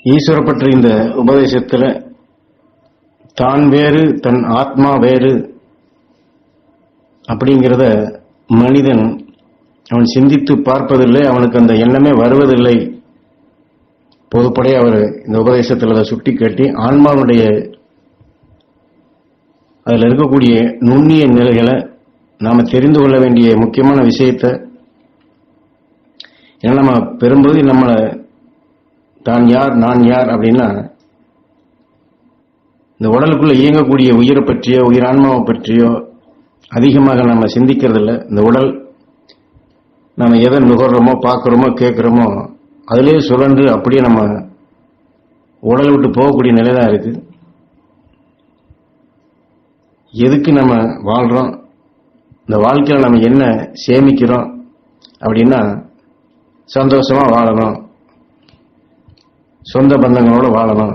ஈஸ்வர பற்றி இந்த உபதேசத்தில் தான் வேறு தன் ஆத்மா வேறு அப்படிங்கிறத மனிதன் அவன் சிந்தித்து பார்ப்பதில்லை, அவனுக்கு அந்த எண்ணமே வருவதில்லை. பொதுப்படைய அவர் இந்த உபதேசத்தில் அதை சுட்டி காட்டி ஆன்மாவுடைய அதில் இருக்கக்கூடிய நுண்ணிய நிலைகளை நாம் தெரிந்து கொள்ள வேண்டிய முக்கியமான விஷயத்தை, ஏன்னா நம்ம பெரும்போது நம்மளை தான் யார் நான் யார் அப்படின்னா இந்த உடலுக்குள்ள இயங்கக்கூடிய உயிரை பற்றியோ உயிரான்மாவை பற்றியோ அதிகமாக நம்ம சிந்திக்கிறது இல்லை. இந்த உடல் நம்ம எதை நுகர்றோமோ பார்க்குறோமோ கேட்குறோமோ அதிலே சுழன்று அப்படியே நம்ம உடலை விட்டு போகக்கூடிய நிலை தான் இருக்கு. எதுக்கு நம்ம வாழ்றோம், இந்த வாழ்க்கையில் நம்ம என்ன சேமிக்கிறோம் அப்படின்னா சந்தோஷமா வாழணும், சொந்த பந்தங்களோட வாழணும்,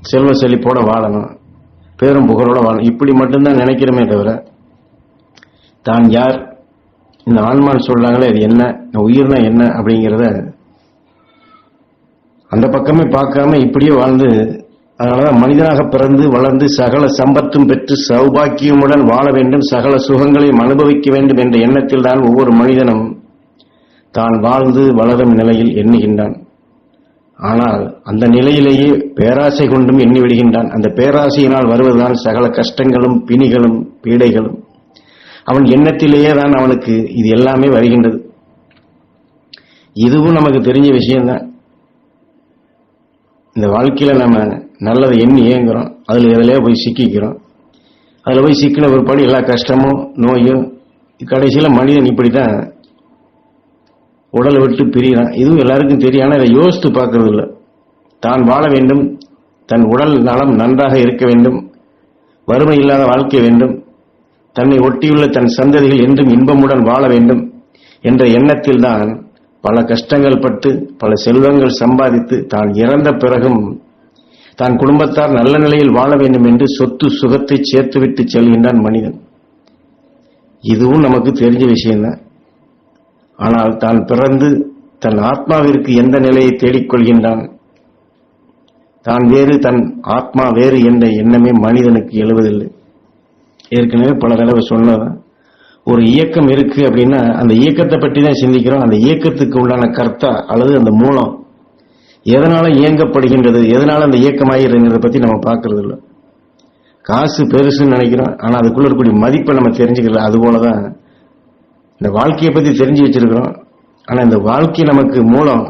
செல்வ செழிப்போட வாழணும், பேரும் புகழோட வாழணும், இப்படி மட்டும்தான் நினைக்கிறோமே தவிர தான் யார், இந்த ஆன்மான்னு சொல்றாங்களே அது என்ன, உயிர்னா என்ன அப்படிங்கிறத அந்த பக்கமே பார்க்காம இப்படியே வாழ்ந்து, அதனாலதான் மனிதனாக பிறந்து வளர்ந்து சகல சம்பத்தும் பெற்று சௌபாக்கியமுடன் வாழ வேண்டும், சகல சுகங்களையும் அனுபவிக்க வேண்டும் என்ற எண்ணத்தில் தான் ஒவ்வொரு மனிதனும் தான் வாழ்ந்து வளரும் நிலையில் எண்ணுகின்றான். ஆனால் அந்த நிலையிலேயே பேராசை கொண்டும் எண்ணி விடுகின்றான். அந்த பேராசையினால் வருவதுதான் சகல கஷ்டங்களும் பிணிகளும் பீடைகளும். அவன் எண்ணத்திலேயே தான் அவனுக்கு இது எல்லாமே வருகின்றது. இதுவும் நமக்கு தெரிஞ்ச விஷயம்தான். இந்த வாழ்க்கையில நம்ம நல்லதை எண்ணி ஏங்குறோம், அதுல எதிலே போய் சிக்கிக்கிறோம். அதுல போய் சிக்கின பிற்பாடு எல்லா கஷ்டமும் நோயும் கடைசியில மனிதன் இப்படித்தான் உடலை விட்டு பிரிகிறான். இதுவும் எல்லாருக்கும் தெரியும். ஆனால் இதை யோசித்து பார்க்கறது இல்லை. தான் வாழ வேண்டும், தன் உடல் நலம் நன்றாக இருக்க வேண்டும், வறுமை இல்லாத வாழ்க்கை வேண்டும், தன்னை ஒட்டியுள்ள தன் சந்ததிகள் என்றும் இன்பமுடன் வாழ வேண்டும் என்ற எண்ணத்தில் தான் பல கஷ்டங்கள் பட்டு பல செல்வங்கள் சம்பாதித்து தான் இறந்த பிறகும் தான் குடும்பத்தார் நல்ல நிலையில் வாழ வேண்டும் என்று சொத்து சுகத்தை சேர்த்துவிட்டு செல்கின்றான் மனிதன். இதுவும் நமக்கு தெரிஞ்ச விஷயம்தான். ஆனால் தான் பிறந்து தன் ஆத்மாவிற்கு எந்த நிலையை தேடிக்கொள்கின்றான், தான் வேறு தன் ஆத்மா வேறு என்ற எண்ணமே மனிதனுக்கு எழுவதில்லை. ஏற்கனவே பல தடவை சொன்னதான், ஒரு இயக்கம் இருக்கு அப்படின்னா அந்த இயக்கத்தை பற்றி தான் சிந்திக்கிறோம். அந்த இயக்கத்துக்கு உண்டான கர்த்தா அல்லது அந்த மூலம் எதனால இயங்கப்படுகின்றது, எதனால அந்த இயக்கமாகிறத பத்தி நம்ம பார்க்கறது இல்லை. காசு பெருசுன்னு நினைக்கிறோம், ஆனா அதுக்குள்ள இருக்கக்கூடிய மதிப்பை நம்ம தெரிஞ்சுக்கல. அதுபோலதான் இந்த வாழ்க்கையை பத்தி தெரிஞ்சு வச்சிருக்கிறோம், ஆனா இந்த வாழ்க்கை நமக்கு மூலம்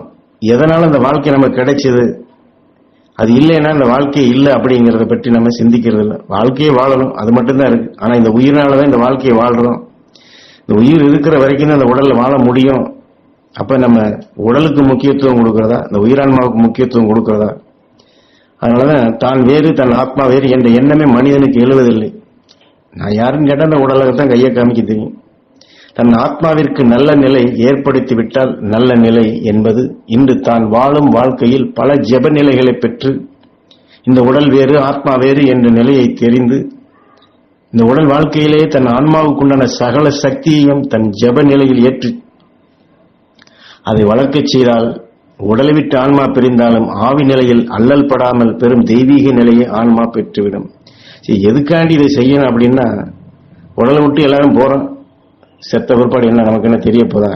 எதனால இந்த வாழ்க்கை நமக்கு கிடைச்சது, அது இல்லைன்னா இந்த வாழ்க்கையே இல்லை அப்படிங்கிறத பற்றி நம்ம சிந்திக்கிறது இல்லை. வாழ்க்கையை வாழணும், அது மட்டும்தான் இருக்கு. ஆனா இந்த உயிரினாலதான் இந்த வாழ்க்கையை வாழ்றோம். இந்த உயிர் இருக்கிற வரைக்கும் அந்த உடல்ல வாழ முடியும். அப்ப நம்ம உடலுக்கு முக்கியத்துவம் கொடுக்கறதா, இந்த உயிரான்மாவுக்கு முக்கியத்துவம் கொடுக்கறதா? அதனாலதான் தான் வேறு தன் ஆத்மா வேறு என்ற எண்ணமே மனிதனுக்கு எழுவதில்லை. நான் யாருன்னு கேட்டா அந்த உடலுக்குத்தான் கையை காமிக்க தெரியும். தன் ஆத்மாவிற்கு நல்ல நிலை ஏற்படுத்தி விட்டால் நல்ல நிலை என்பது இன்று தான் வாழும் வாழ்க்கையில் பல ஜெப நிலைகளை பெற்று இந்த உடல் வேறு ஆத்மா வேறு என்ற நிலையை தெரிந்து இந்த உடல் வாழ்க்கையிலே தன் ஆன்மாவுக்குண்டான சகல சக்தியையும் தன் ஜெப நிலையில் ஏற்று அதை வளர்க்கச் செய்தால் உடலை விட்டு ஆன்மா பிரிந்தாலும் ஆவி நிலையில் அல்லல் படாமல் பெரும் தெய்வீக நிலையை ஆன்மா பெற்றுவிடும். எதுக்காண்டி இதை செய்யணும் அப்படின்னா, உடலை விட்டு எல்லாரும் போறோம், செத்த பிற்பாடு என்ன நமக்கு என்ன தெரிய போதா?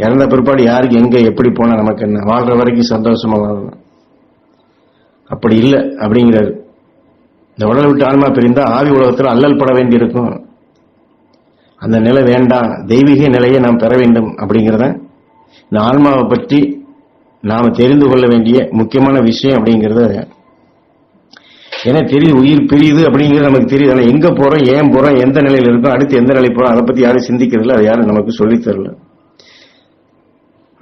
இறந்த பிற்பாடு யாருக்கு எங்க எப்படி போனா நமக்கு என்ன? வாழ்ற வரைக்கும் சந்தோஷமா வாழணும். அப்படி இல்லை அப்படிங்கிறாரு. இந்த உடலை விட்டு ஆன்மா பிரிந்தா ஆவி உலகத்தில் அல்லல் பட வேண்டியிருக்கும். அந்த நிலை வேண்டாம், தெய்வீக நிலையை நாம் பெற வேண்டும் அப்படிங்கிறத இந்த ஆன்மாவை பற்றி நாம தெரிந்து கொள்ள வேண்டிய முக்கியமான விஷயம் அப்படிங்கிறத. ஏன்னா தெரியுது, உயிர் பிரியுது அப்படிங்கிறது நமக்கு தெரியுது. ஆனால் எங்க போறோம், ஏன் போறோம், எந்த நிலையில் இருக்கோம், அடுத்து எந்த நிலை போறோம், அதை பத்தி யாரும் சிந்திக்கிறதில்ல, அதை யாரும் நமக்கு சொல்லித் தரல.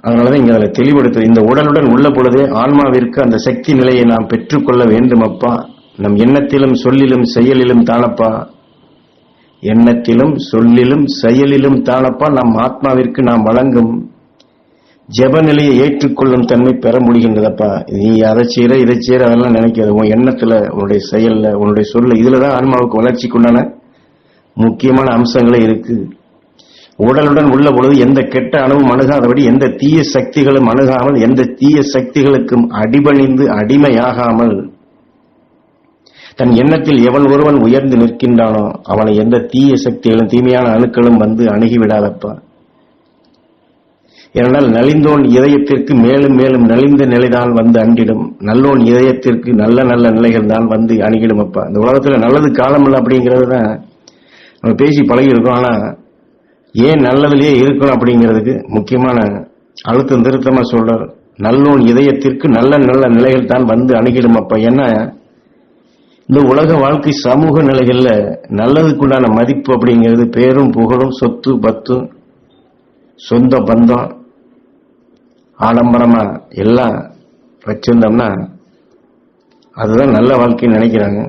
அதனாலதான் இங்க அதில் தெளிவுபடுத்து, இந்த உடலுடன் உள்ள பொழுதே ஆன்மாவிற்கு அந்த சக்தி நிலையை நாம் பெற்றுக்கொள்ள வேண்டும் அப்பா. நம் எண்ணத்திலும் சொல்லிலும் செயலிலும் தானப்பா, எண்ணத்திலும் சொல்லிலும் செயலிலும் தானப்பா நம் ஆத்மாவிற்கு நாம் வழங்கும் ஜெப நிலையை ஏற்றுக்கொள்ளும் தன்மை பெற முடிகின்றதப்பா. நீ அதை செய்யற இதை செய்யற அதெல்லாம் நினைக்காது. உன் எண்ணத்துல, உன்னுடைய செயல்ல, உன்னுடைய சொல்ல, இதுலதான் ஆன்மாவுக்கு வளர்ச்சிக்குண்டான முக்கியமான அம்சங்களே இருக்கு. உடலுடன் உள்ள பொழுது எந்த கெட்ட அணுவும் அணுகாதபடி, எந்த தீய சக்திகளும் அணுகாமல், எந்த தீய சக்திகளுக்கும் அடிபணிந்து அடிமையாகாமல், தன் எண்ணத்தில் எவன் ஒருவன் உயர்ந்து நிற்கின்றானோ அவனை எந்த தீய சக்திகளும் தீமையான அணுக்களும் வந்து அணுகிவிடாதப்பா. ஏனென்றால் நலிந்தோன் இதயத்திற்கு மேலும் மேலும் நலிந்த நிலைதான் வந்து அண்டிடும், நல்லோன் இதயத்திற்கு நல்ல நல்ல நிலைகள் தான் வந்து அணுகிடும். அப்பா, இந்த உலகத்துல நல்லது காலம் இல்லை அப்படிங்கிறது தான் நம்ம பேசி பழகி இருக்கோம். ஆனா ஏன் நல்லதுலயே இருக்கணும் அப்படிங்கிறதுக்கு முக்கியமான அழுத்தம் திருத்தமா சொல்றார். நல்லோன் இதயத்திற்கு நல்ல நல்ல நிலைகள் தான் வந்து அணுகிடும். அப்பா, ஏன்னா இந்த உலக வாழ்க்கை சமூக நிலைகள்ல நல்லதுக்குண்டான மதிப்பு அப்படிங்கிறது பேரும் புகழும் சொத்து பத்து சொந்த பந்தம் ஆடம்பரமா எல்லாம் வச்சிருந்தோம்னா அதுதான் நல்ல வாழ்க்கைன்னு நினைக்கிறாங்க.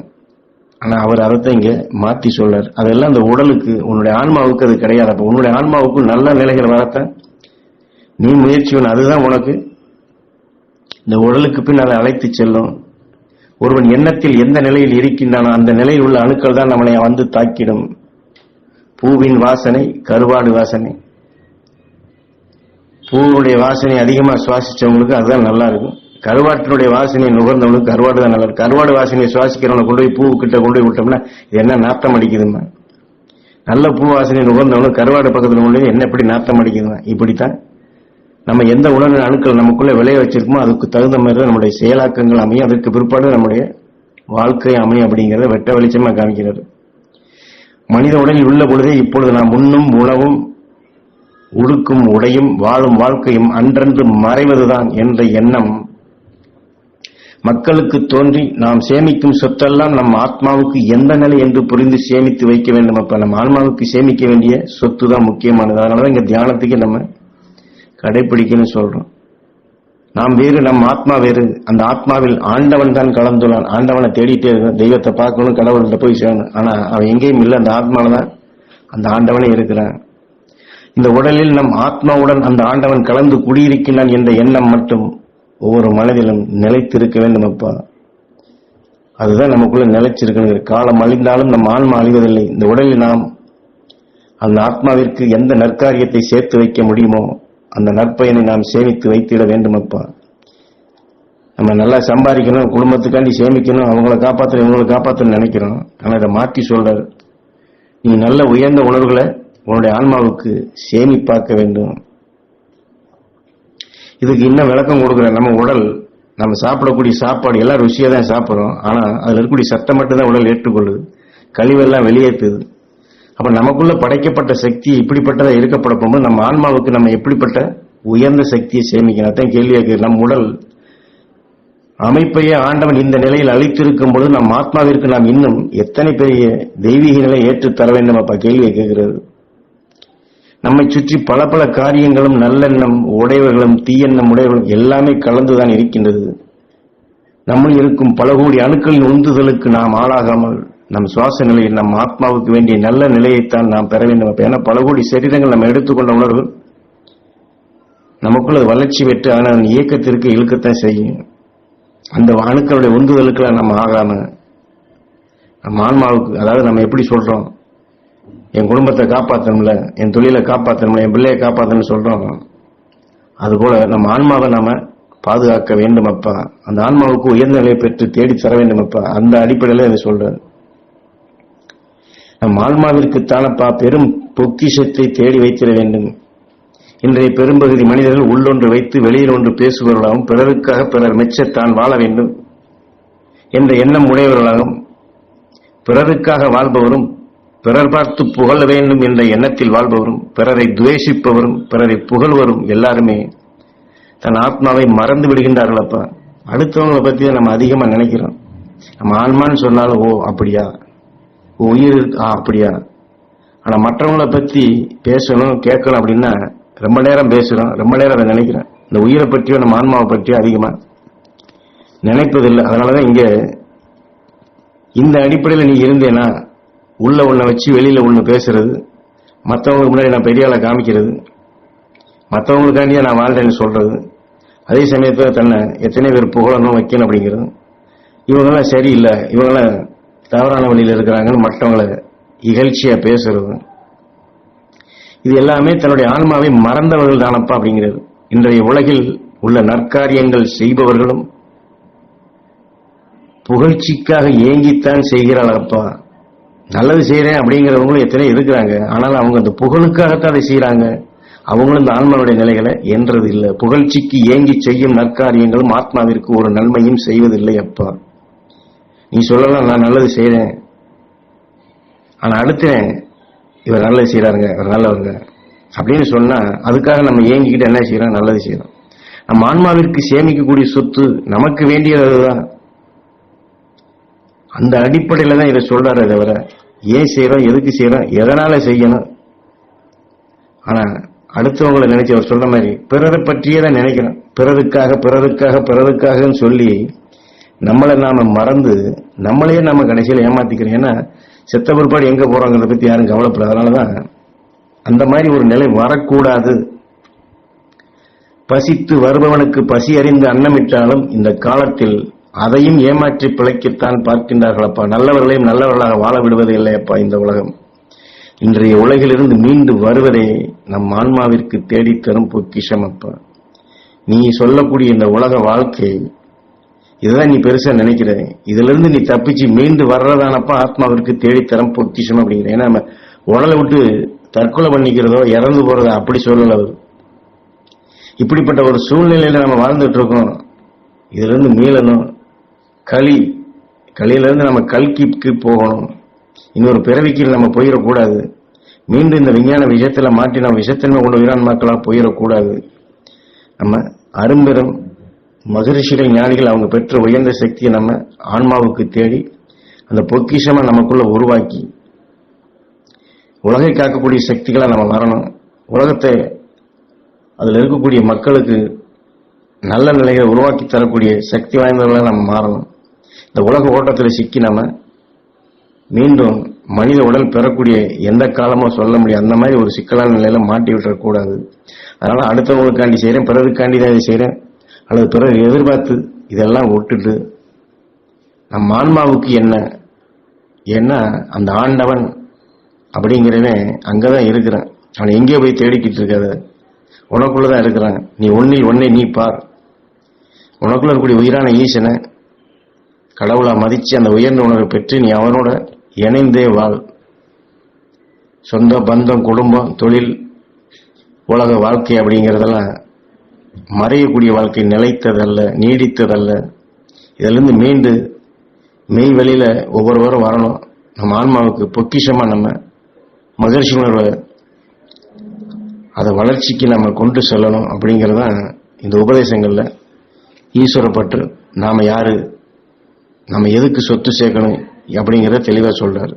ஆனா அவர் அதைத்தான் இங்க மாத்தி சொல்றார். அதெல்லாம் இந்த உடலுக்கு, உன்னுடைய ஆன்மாவுக்கு அது கிடையாது. அப்ப உன்னுடைய ஆன்மாவுக்கு நல்ல நிலைகள் வரத்தான் நீ முயற்சி பண்ண. அதுதான் உனக்கு இந்த உடலுக்கு பின் அதை அழைத்து செல்லும். ஒருவன் எண்ணத்தில் எந்த நிலையில் இருக்கின்றானோ அந்த நிலையில் உள்ள அணுக்கள் தான் நம்மளை வந்து தாக்கிடும். பூவின் வாசனை கருவாடு வாசனை. பூவுடைய வாசனை அதிகமா சுவாசிச்சவங்களுக்கு அதுதான் நல்லா இருக்கும். கருவாட்டினுடைய வாசனையை நுகர்ந்தவனுக்கு கருவாடு தான் நல்லா இருக்கும். கருவாடு வாசனையை சுவாசிக்கிறவனை கொண்டு போய் பூ கிட்ட கொண்டு போய் விட்டோம்னா இது என்ன நாத்தம் அடிக்குதுமா. நல்ல பூ வாசனையை நுகர்ந்தவனுக்கு கருவாடு பக்கத்தில் கொண்டு என்ன எப்படி நாத்தம் அடிக்குதுமா. இப்படித்தான் நம்ம எந்த உணர்வு அணுக்கள் நமக்குள்ள விளைய வச்சிருக்கோமோ அதுக்கு தகுந்த மாதிரி தான் நம்முடைய செயலாக்கங்கள் அமையும். அதற்கு பிற்பாடு நம்முடைய வாழ்க்கை அமையும் அப்படிங்கிறத வெட்ட வெளிச்சமா காமிக்கிறது. மனித உடலில் உள்ள பொழுதே இப்பொழுது நாம் உண்ணும் உணவும் உடுக்கும் உடையும் வாழும் வாழ்க்கையும் அன்றன்று மறைவதுதான் என்ற எண்ணம் மக்களுக்கு தோன்றி நாம் சேமிக்கும் சொத்தெல்லாம் நம் ஆத்மாவுக்கு எந்த நிலை என்று புரிந்து சேமித்து வைக்க வேண்டும். அப்ப நம்ம ஆன்மாவுக்கு சேமிக்க வேண்டிய சொத்து தான் முக்கியமானது. அதனாலதான் இங்க தியானத்துக்கு நம்ம கடைபிடிக்கணும்னு சொல்றோம். நாம் வேறு, நம் ஆத்மா வேறு. அந்த ஆத்மாவில் ஆண்டவன் தான் கலந்துள்ளான். ஆண்டவனை தேடிட்டே இருக்கணும், தெய்வத்தை பார்க்கணும், கடவுள்கிட்ட போய் சேரணும். ஆனா அவன் எங்கேயும் இல்லை. அந்த ஆத்மாவில தான் அந்த ஆண்டவனே இருக்கிறான். இந்த உடலில் நம் ஆத்மாவுடன் அந்த ஆண்டவன் கலந்து குடியிருக்கிறான் என்ற எண்ணம் மட்டும் ஒவ்வொரு மனதிலும் நிலைத்திருக்க வேண்டும். அப்பா, அதுதான் நமக்குள்ள நிலைச்சிருக்கணும். காலம் அழிந்தாலும் நம் ஆன்மா அழிவதில்லை. இந்த உடலில் நாம் அந்த ஆத்மாவிற்கு எந்த நற்காரியத்தை சேர்த்து வைக்க முடியுமோ அந்த நற்பயனை நாம் சேமித்து வைத்திட வேண்டும். அப்பா, நம்ம நல்லா சம்பாதிக்கணும், குடும்பத்துக்காண்டி சேமிக்கணும், அவங்களை காப்பாற்றணும், இவங்களை காப்பாற்றணும்னு நினைக்கிறோம். ஆனா இதை மாற்றி சொல்றாரு, நீ நல்ல உயர்ந்த உணர்வுகளை உன்னுடைய ஆன்மாவுக்கு சேமிப்பாக்க வேண்டும். இதுக்கு இன்னும் விளக்கம் கொடுக்குறேன். நம்ம உடல், நம்ம சாப்பிடக்கூடிய சாப்பாடு எல்லாம் ருசியா தான் சாப்பிட்றோம். ஆனா அதுல இருக்கக்கூடிய சத்தம் மட்டும்தான் உடல் ஏற்றுக்கொள்ளுது, கழிவெல்லாம் வெளியேற்றுது. அப்ப நமக்குள்ள படைக்கப்பட்ட சக்தி இப்படிப்பட்டதா இருக்கப்பட போகும்போது நம்ம ஆன்மாவுக்கு நம்ம எப்படிப்பட்ட உயர்ந்த சக்தியை சேமிக்கணும். அதான் கேள்வியாக நம் உடல் அமைப்பையே ஆண்டவன் இந்த நிலையில் அளித்திருக்கும் பொழுது நம் ஆத்மாவிற்கு நாம் இன்னும் எத்தனை பெரிய தெய்வீக நிலை ஏற்றுத் தர வேண்டும். அப்ப கேள்வியை கேட்கிறது. நம்மை சுற்றி பல பல காரியங்களும் நல்லெண்ணம் உடையவர்களும் தீயெண்ணம் உடையவர்களும் எல்லாமே கலந்துதான் இருக்கின்றது. நம்மில் இருக்கும் பல கோடி அணுக்களின் உந்துதலுக்கு நாம் ஆளாகாமல் நம் சுவாச நிலையில் நம் ஆத்மாவுக்கு வேண்டிய நல்ல நிலையைத்தான் நாம் பெற வேண்டும். ஏன்னா பல கோடி சரீரங்கள் நம்ம எடுத்துக்கொண்ட உணர்வு நமக்குள்ள வளர்ச்சி பெற்று அதன் இயக்கத்திற்கு இழுக்கத்தான் செய்யும். அந்த அணுக்களுடைய உந்துதலுக்கு நம்ம ஆகாம நம்ம ஆன்மாவுக்கு, அதாவது நம்ம எப்படி சொல்றோம், என் குடும்பத்தை காப்பாற்றணும்ல, என் தொழிலை காப்பாற்றணும்ல, என் பிள்ளையை காப்பாற்றணும்னு சொல்றோம். அதுபோல நம்ம ஆன்மாவை நாம பாதுகாக்க வேண்டும். அப்பா, அந்த ஆன்மாவுக்கு உயர்ந்த நிலையை பெற்று தேடி தர வேண்டும். அப்பா, அந்த அடிப்படையில இதை சொல்றாரு. நம் ஆன்மாவிற்கு தானப்பா பெரும் பொக்கிஷத்தை தேடி வைத்திட வேண்டும். இன்றைய பெரும்பகுதி மனிதர்கள் உள்ளொன்று வைத்து வெளியில் ஒன்று பேசுபவர்களாகவும் பிறருக்காக பிறர் மெச்சத்தான் வாழ வேண்டும் என்ற எண்ணம் உடையவர்களாகவும் பிறருக்காக வாழ்பவரும் பிறர் பார்த்து புகழ வேண்டும் என்ற எண்ணத்தில் வாழ்பவரும் பிறரை துவேஷிப்பவரும் பிறரை புகழ்வரும் எல்லாருமே தன் ஆத்மாவை மறந்து விடுகின்றார்கள். அப்ப அடுத்தவங்களை பத்தி நம்ம அதிகமா நினைக்கிறோம். நம்ம ஆன்மான்னு சொன்னாலும் ஓ அப்படியா, உயிர் அப்படியா. ஆனா மற்றவங்களை பத்தி பேசணும் கேட்கணும் அப்படின்னா ரொம்ப நேரம் பேசுறோம், ரொம்ப நேரம் அதை நினைக்கிறோம். இந்த உயிரை பற்றியோ நம்ம ஆன்மாவை பற்றியோ அதிகமா நினைப்பதில்லை. அதனாலதான் இங்க இந்த அடிப்படையில் நீ இருந்தேனா உள்ள ஒண்ண வச்சு வெளியில ஒண்ணு பேசுறது, மற்றவங்களுக்கு முன்னாடி நான் பெரிய ஆளை காமிக்கிறது, மற்றவங்களுக்காண்டியே நான் வாழ்றேன்னு சொல்றது, அதே சமயத்தில் தன்னை எத்தனை பேர் புகழணும் வைக்கணும் அப்படிங்கிறது, இவங்கெல்லாம் சரியில்லை, இவங்கெல்லாம் தவறான வழியில் இருக்கிறாங்கன்னு மற்றவங்களை இகழ்ச்சியா பேசுறது, இது எல்லாமே தன்னுடைய ஆன்மாவை மறந்தவர்கள் தானப்பா அப்படிங்கிறது. இன்றைய உலகில் உள்ள நற்காரியங்கள் செய்பவர்களும் புகழ்ச்சிக்காக ஏங்கித்தான் செய்கிறாளப்பா. நல்லது செய்யறேன் அப்படிங்கிறவங்களும் எத்தனை இருக்கிறாங்க. ஆனால் அவங்க அந்த புகழுக்காகத்தான் அதை செய்யறாங்க. அவங்களும் இந்த ஆன்மாவுடைய நிலைகளை என்றது இல்லை. புகழ்ச்சிக்கு ஏங்கி செய்யும் நற்காரியங்களும் ஆத்மாவிற்கு ஒரு நன்மையும் செய்வதில்லை அப்பா. நீ சொல்லலாம் நான் நல்லது செய்யறேன், ஆனா அடுத்தேன் இவர் நல்லது செய்யறாருங்க, இவர் நல்லவங்க அப்படின்னு சொன்னா அதுக்காக நம்ம ஏங்கிக்கிட்டு என்ன செய்யறோம்? நல்லது செய்யறோம். நம்ம ஆன்மாவிற்கு சேமிக்கக்கூடிய சொத்து நமக்கு வேண்டியதுதான். அந்த அடிப்படையில தான் இதை சொல்றாரு. தவிர ஏன் செய்யறோம், எதுக்கு செய்யறோம், எதனால செய்யணும். ஆனா அடுத்தவங்களை நினைச்சு அவர் சொல்ற மாதிரி பிறரை பற்றியே தான் நினைக்கிறோம். பிறருக்காக பிறருக்காக பிறருக்காகன்னு சொல்லி நம்மளை நாம மறந்து நம்மளையே நாம கடைசியில் ஏமாத்திக்கிறோம். ஏன்னா செத்த பிற்பாடு எங்க போறோங்கிறத பத்தி யாரும் கவலைப்படாது. அதனாலதான் அந்த மாதிரி ஒரு நிலை வரக்கூடாது. பசித்து வருபவனுக்கு பசி அறிந்து அன்னமிட்டாலும் இந்த காலத்தில் அதையும் ஏமாற்றி பிழைக்கத்தான் பார்க்கின்றார்களப்பா. நல்லவர்களையும் நல்லவர்களாக வாழ விடுவது இல்லையப்பா இந்த உலகம். இன்றைய உலகிலிருந்து மீண்டு வருவதே நம் ஆன்மாவிற்கு தேடித்தரும் பொக்கிஷம் அப்பா. நீ சொல்லக்கூடிய இந்த உலக வாழ்க்கை இதுதான் நீ பெருசா நினைக்கிற. இதுல இருந்து நீ தப்பிச்சு மீண்டு வர்றதானப்பா ஆத்மாவிற்கு தேடித்தரம் பொக்கிஷம் அப்படிங்கிற. ஏன்னா நம்ம உடலை விட்டு தற்கொலை பண்ணிக்கிறதோ இறந்து போறதோ அப்படி சொல்லல. இப்படிப்பட்ட ஒரு சூழ்நிலையில நம்ம வாழ்ந்துட்டு இருக்கோம். இதுல இருந்து மீளணும். களியிலிருந்து நம்ம கல்கிக்கு போகணும். இன்னொரு பிறவிக்கு நம்ம போயிடக்கூடாது. மீண்டும் இந்த விஞ்ஞான விஷயத்துல மாட்டி நம்ம விஷத்தன்மை கொண்ட உயிரான்மாக்களா போயிடக்கூடாது. நம்ம அரும்பெரும் மகரிஷிகள் ஞானிகள் அவங்க பெற்ற உயர்ந்த சக்தியை நம்ம ஆன்மாவுக்கு தேடி அந்த பொக்கிஷமா நமக்குள்ள உருவாக்கி உலகை காக்கக்கூடிய சக்திகளா நம்ம வரணும். உலகத்தை அதுல இருக்கக்கூடிய மக்களுக்கு நல்ல நிலைகளை உருவாக்கி தரக்கூடிய சக்தி வாய்ந்தவர்களாக நம்ம மாறணும். இந்த உலக ஓட்டத்தில் சிக்கி நம்ம மீண்டும் மனித உடல் பெறக்கூடிய எந்த காலமோ சொல்ல முடியும் அந்த மாதிரி ஒரு சிக்கலான நிலையில மாட்டி விட்டுறக்கூடாது. அதனால அடுத்தவங்களுக்காண்டி செய்யறேன், பிறருக்காண்டி தான் இதை செய்யறேன் அல்லது பிறர் எதிர்பார்த்து இதெல்லாம் விட்டுட்டு நம்ம ஆன்மாவுக்கு என்ன ஏன்னா அந்த ஆண்டவன் அப்படிங்கிறவன் அங்கதான் இருக்கிறான். அவன் எங்கேயோ போய் தேடிக்கிட்டு இருக்காத, உனக்குள்ளதான் இருக்கிறான். நீ ஒன்னை நீ பார். உனக்குள்ள இருக்கக்கூடிய உயிரான ஈசனை கடவுளா மதிச்சு அந்த உயர்ந்த உணர்வை பெற்று நீ அவனோட இணைந்தே வாழ். சொந்த பந்தம், குடும்பம், தொழில், உலக வாழ்க்கை அப்படிங்கிறதெல்லாம் மறையக்கூடிய வாழ்க்கை, நிலைத்ததல்ல, நீடித்ததல்ல. இதிலிருந்து மீண்டு மெய் வெளியில ஒவ்வொருவரும் வரணும். நம்ம ஆன்மாவுக்கு பொக்கிஷமா நம்ம மகிழ்ச்சி உணர்வை அதை வளர்ச்சிக்கு நம்ம கொண்டு செல்லணும். அப்படிங்கறதான் இந்த உபதேசங்கள்ல ஈஸ்வரப்பற்று, நாம யாரு, நம்ம எதுக்கு சொத்து சேர்க்கணும் அப்படிங்கறத தெளிவா சொல்றாரு.